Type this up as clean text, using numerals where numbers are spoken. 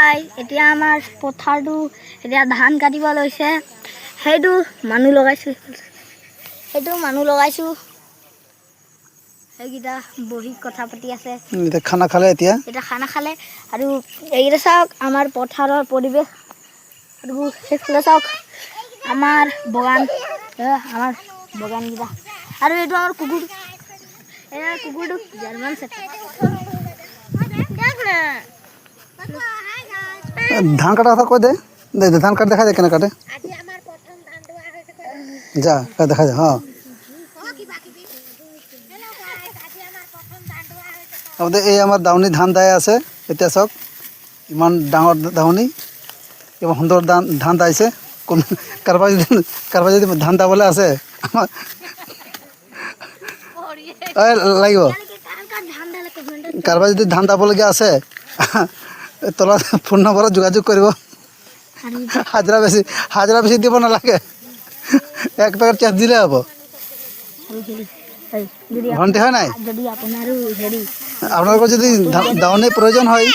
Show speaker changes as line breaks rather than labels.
high এতিয়া আমাৰ পথাৰটো এতিয়া ধান কাটিব লৈছে সেইটো মানুহ লগাইছোঁ সেইকেইটা বহি কথা পাতি আছে
এতিয়া খানা খালে এতিয়া
খানা খালে আৰু এইকেইটা চাওক আমাৰ পথাৰৰ পৰিৱেশ আৰু সেইফালে চাওক আমাৰ বগানকেইটা আৰু এইটো আমাৰ কুকুৰটো জাৰ্মান ছেফাৰ্ড
ধান কাটাৰ কথা কৈ দে ধান কাট দেখা যায় কেনে কাটে যা দেখা যায় হ্যাঁ এই আমাৰ দাৱনী ধান দাই আছে এতিয়া চাওক ইমান ডাঙৰ দাৱনী ইমান সুন্দৰ ধান দাইছে কোন কাৰোবাৰ যদি ধান দাবলৈ আছে আমাৰ লাগিব কাৰোবাৰ যদি ধান দাবলগীয়া আছে তলত ফোন নম্বৰত যোগাযোগ কৰিব হাজিৰা বেছি দিব নালাগে এক পেকেট চাৰ্জ দিলে হ'ব ভণ্টি হয় নাই আপোনালোকৰ যদি দাৱনী প্ৰয়োজন হয়